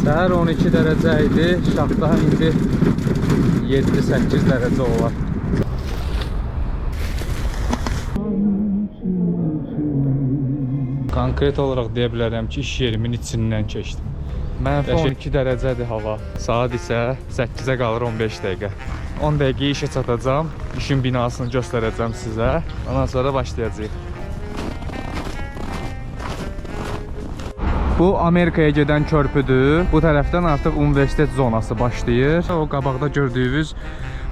Səhər 12 dərəcə idi, şaxta indi 7-8 dərəcə olar. Konkret olaraq deyə bilərəm ki, iş yerimin içindən keçdim. Mənfi 12 dərəcədir hava. Saat isə 8-ə qalır 15 dəqiqə. 10 dəqiqə işə çatacağım, işin binasını göstərəcəm sizə. Ondan sonra başlayacağıq. Bu Amerikaya gedən körpüdür. Bu tərəfdən artıq universitet zonası başlayır. O qabaqda gördüyünüz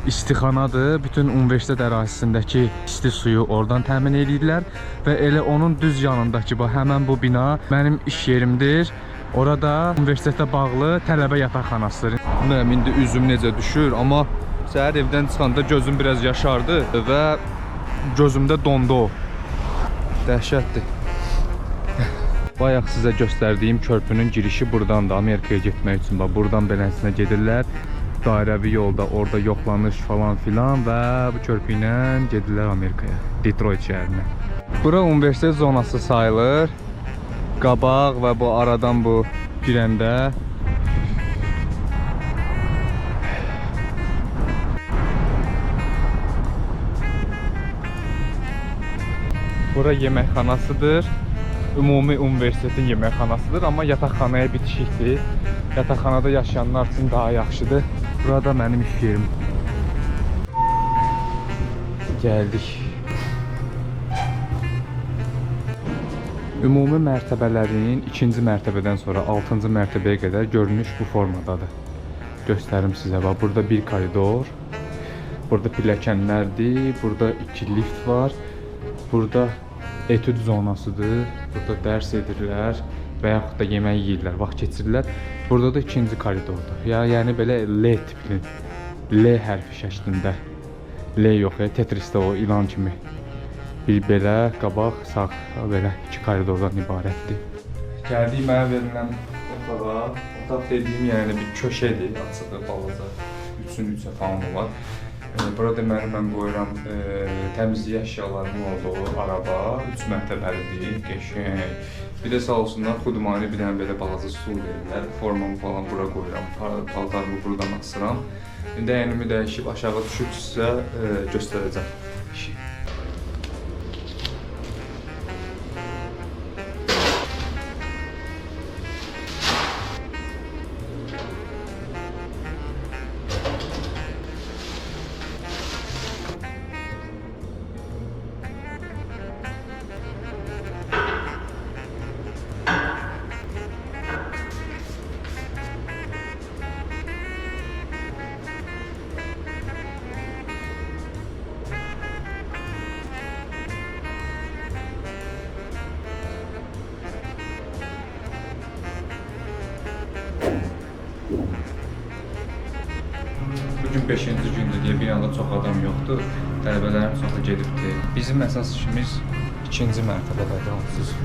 istixanadır. Bütün universitet ərazisindəki isti suyu oradan təmin edirlər və elə onun düz yanındakı həmin bu bina mənim iş yerimdir. Orada universitetə bağlı tələbə yataqxanasıdır. Bilmirəm indi üzüm necə düşür, amma səhər evdən çıxanda gözüm biraz yaşardı və gözümdə dondu o. Dəhşətdir. Bayaq sizə göstərdiyim körpünün girişi buradandır. Amerikaya getmək üçün buradan beləsinə gedirlər. Dairəvi yolda orada yoxlanış falan filan və bu körpü ilə gedirlər Amerikaya, Detroit şəhərinə. Bura universitet zonası sayılır. Qabaq və bu aradan bu girəndə bura yeməkxanasıdır. Ümumi universitetin yeməkxanasıdır, amma yataqxanaya bitişikdir. Yataqxanada yaşayanlar üçün daha yaxşıdır. Burada mənim iş yerim. Gəldik. Ümumi mərtəbələrin 2-ci mərtəbədən sonra 6-cı mərtəbəyə qədər görünüş bu formadadır. Göstərim sizə. Burada bir koridor, burada pilləkənlərdir, burada 2 lift var, burada etüd zonasıdır, burada dərs edirlər və yaxud da yemək yeyirlər, vaxt keçirirlər. Burada da 2-ci koridordur. Yəni belə L tipli, L hərfi şəklində. L yox, Tetrisdə o ilan kimi. Bir belə, qabaq, sağ, belə 2 koridordan ibarətdir. Gəldik mənə verilən otağa. Otaq dediyim yəni bir köşədir, açıqdır, balaca. 3-ün 3-ə falan olar. Burada mən qoyuram təmizlik əşyalarının olduğu araba, 3 mərtəbəlidir, qəşəng. Bir də sağ olsunlar, xudmani bir dənə belə balaca stul verirlər. Formamı falan bura qoyuram, paltarımı buradan asıram. Dəyənimi dəyişib aşağı düşüb sizə göstərəcəm işi. Bugün 5-ci gündür deyə binada çox adam yoxdur. Tələbələrin çoxu gedibdir. Bizim əsas işimiz 2-ci mərtəbədədir onsuz.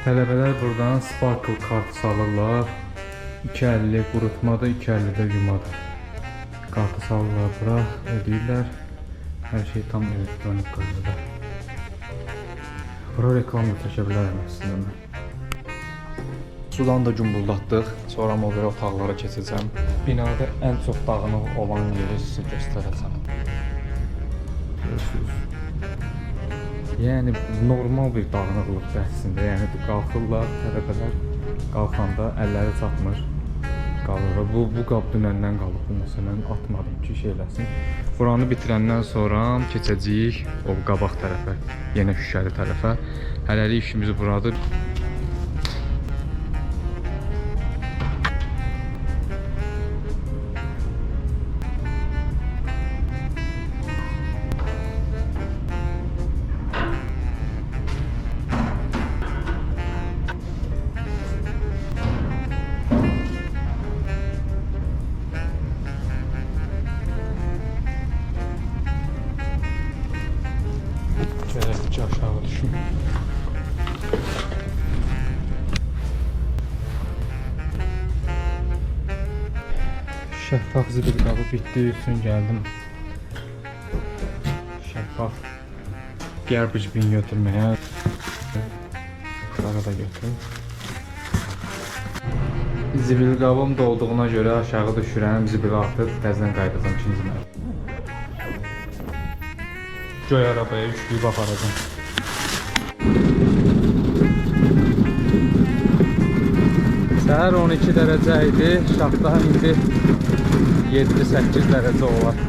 Tələbələr buradan Sparkle kart salırlar. 2.50 qurutmadır, 2.50 də yumadır. Kartı salırlar bura, ödəyirlər. Hər şey tam elektronik qaydada. Bura reklam da çəkə bilərəm əslində mən. Sudan da gümbuldatdıq. Sonra o biri otaqlara keçəcəm. Binada ən çox dağınıq olan yeri sizə göstərəcəm. Görürsünüz. Yəni normal bir dağınıqlıqdır əslində. Yəni qalxırlar, tələbələr qalxanda əlləri çatmır. Qalır. Bu qab dünəndən qalıb. Məsələn, atmadım ki, şey eləsin. Buranı bitirəndən sonra keçəcəyik o qabaq tərəfə, yenə şüşəli tərəfə. Hələlik işimiz buradır. Aşağı düşün. Şəffaf zibil qabı bitdiyi üçün gəldim. Şəffaf garbage bin götürməyə. Qara da götürüm. Zibil qabım dolduğuna görə aşağı düşürəm. Zibil artıq təzədən qaydacam ikinci mərtəbəyə. Göy arabaya yükləyib aparacam. Səhər 12 dərəcə idi, şaxta indi 7-8 dərəcə olar.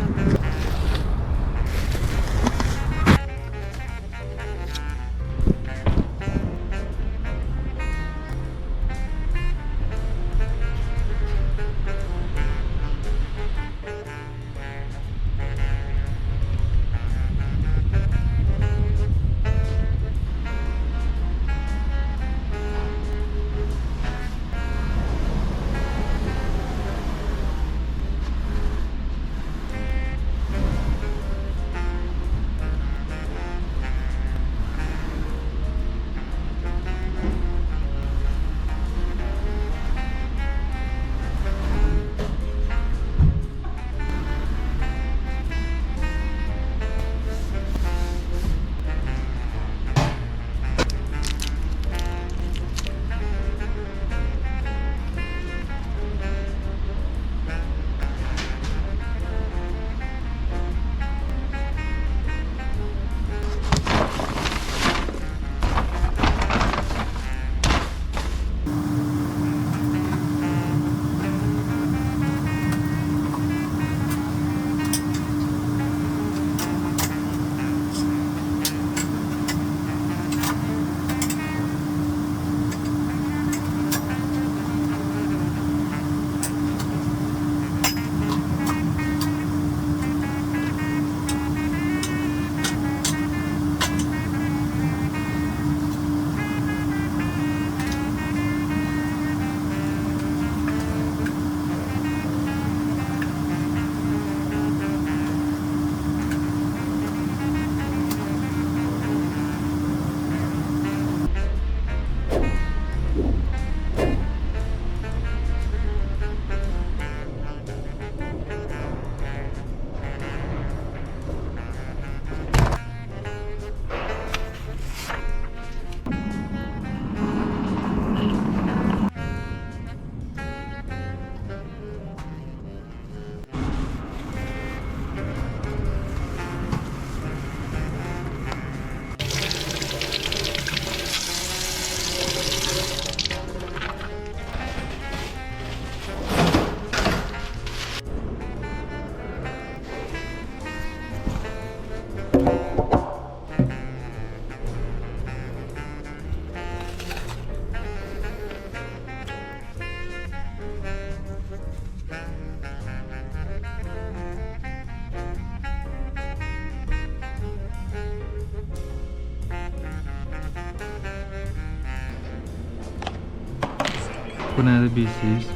Bu nədir bilirsiniz?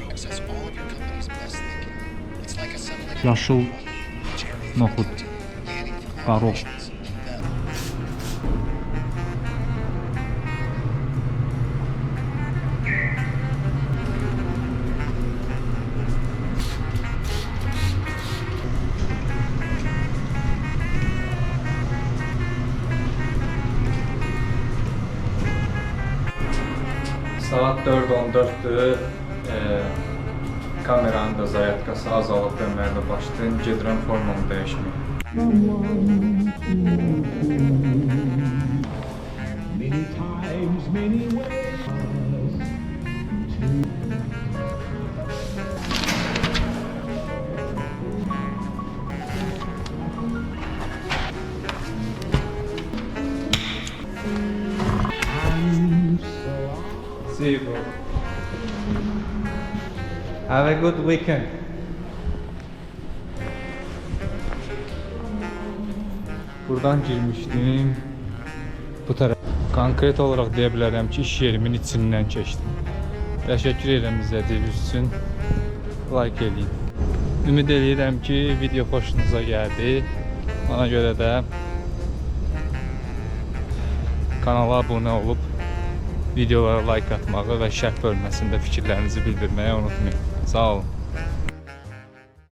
Yaşıl noxud, qarol. Saat 4:14-dür. Kameranın da zayatkası azalıb deməli başlayın. Gedirəm formamı dəyişməyə. Many times, many ways. See you, bro. Have a good weekend. Buradan girmişdim. Bu tərəf. Konkret olaraq deyə bilərəm ki, iş yerimin içindən keçdim. Təşəkkür edirəm izlədiyiniz üçün. Like edin. Ümid edirəm ki, video xoşunuza gəldi. Ona görə də kanala abunə olub videolara like atmağı və şərh bölməsində fikirlərinizi bildirməyi unutmayın. Sağ olun.